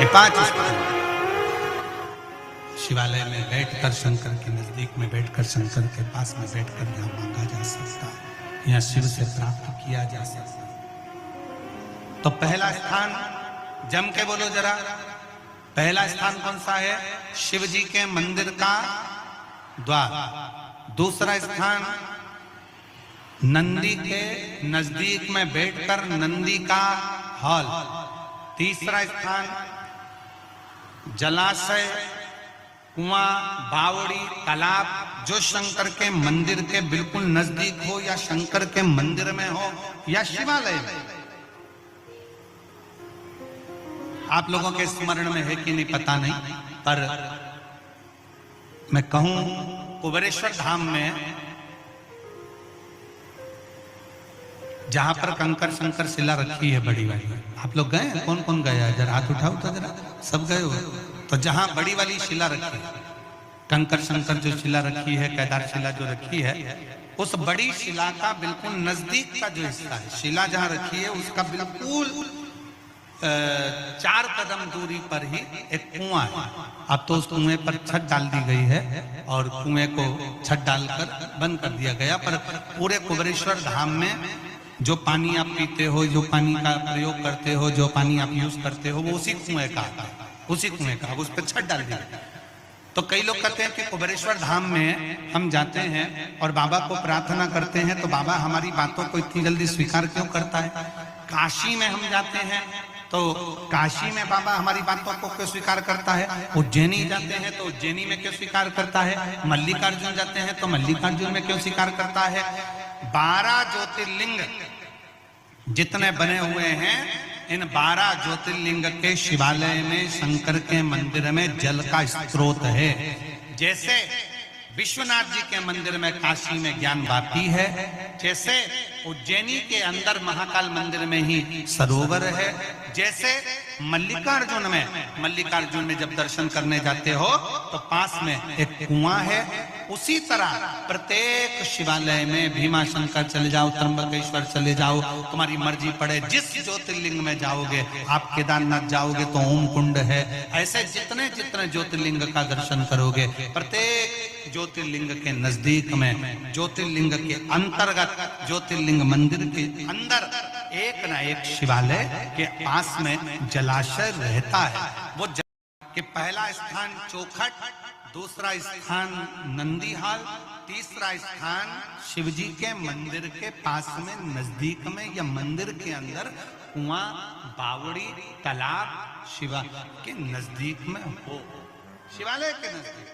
ये 5 स्थान शिवालय में बैठकर शंकर के नजदीक में बैठकर शंकर के पास में बैठकर यहाँ मांगा जा सकता है, यहाँ शिव से प्राप्त किया जा सकता है। तो पहला स्थान जम के बोलो जरा, पहला स्थान कौन सा है? शिव जी के मंदिर का द्वार। दूसरा स्थान नंदी के नजदीक में बैठकर नंदी का हॉल। तीसरा स्थान जलाशय, कुआं, बावड़ी, तालाब जो शंकर के मंदिर के बिल्कुल नजदीक हो या शंकर के मंदिर में हो या शिवालय में। आप लोगों के स्मरण में है कि नहीं पता नहीं, पर मैं कहूं कुबेरेश्वर धाम में जहां पर कंकर शंकर शिला रखी है बड़ी वाली, आप लोग गए? कौन कौन गया है? जरा हाथ उठाओ तो जरा, सब गए हो? तो जहां बड़ी वाली शिला रखी है, कंकर शंकर जो शिला रखी है, केदार शिला जो रखी है, उस बड़ी शिला का बिल्कुल नजदीक का जो हिस्सा है, शिला जहां रखी है उसका बिल्कुल 4 कदम दूरी पर ही एक कुआं है। अब तो उस कुएं पर छत डाल दी गई है और कुएं को छत डालकर बंद कर दिया गया, पर पूरे कुबेरेश्वर धाम में जो पानी आप पीते हो, जो पानी का प्रयोग करते हो, जो पानी आप यूज करते हो, वो उसी कुएं का आता है, उसी कुएं का। उस पर छत डाल दी। तो कई लोग कहते हैं कि कुबेरेश्वर धाम में हम जाते हैं और बाबा को प्रार्थना करते हैं तो बाबा हमारी बातों को इतनी जल्दी स्वीकार क्यों करता है? काशी में हम जाते हैं तो काशी में बाबा हमारी बातों को क्यों स्वीकार करता है? उज्जैनी जाते हैं तो उज्जैनी में क्यों स्वीकार करता है? मल्लिकार्जुन जाते हैं तो मल्लिकार्जुन में क्यों स्वीकार करता है? 12 ज्योतिर्लिंग जितने बने हुए हैं, इन 12 ज्योतिर्लिंग के शिवालय में शंकर के मंदिर में जल का स्रोत है। जैसे विश्वनाथ जी के मंदिर में काशी में ज्ञान वापी है, जैसे उज्जैनी के अंदर महाकाल मंदिर में ही सरोवर है, जैसे मल्लिकार्जुन में जब दर्शन करने जाते हो तो पास में एक कुआं है, उसी तरह प्रत्येक शिवालय में भीमा शंकर चले जाओ, त्र्यंबकेश्वर चले जाओ, तुम्हारी मर्जी पड़े जिस ज्योतिर्लिंग में जाओगे। आप केदारनाथ जाओगे तो ओम कुंड है, ऐसे जितने जितने ज्योतिर्लिंग का दर्शन करोगे, प्रत्येक ज्योतिर्लिंग के नजदीक में, ज्योतिर्लिंग के अंतर्गत, ज्योतिर्लिंग मंदिर के अंदर एक ना एक शिवालय के पास में जलाशय रहता है। वो कि पहला स्थान चौखट, दूसरा स्थान नंदी हाल, तीसरा स्थान शिवजी के मंदिर के पास में नजदीक में या मंदिर के अंदर कुआं, बावड़ी, तालाब शिवा के नजदीक में हो, शिवालय के नजदीक।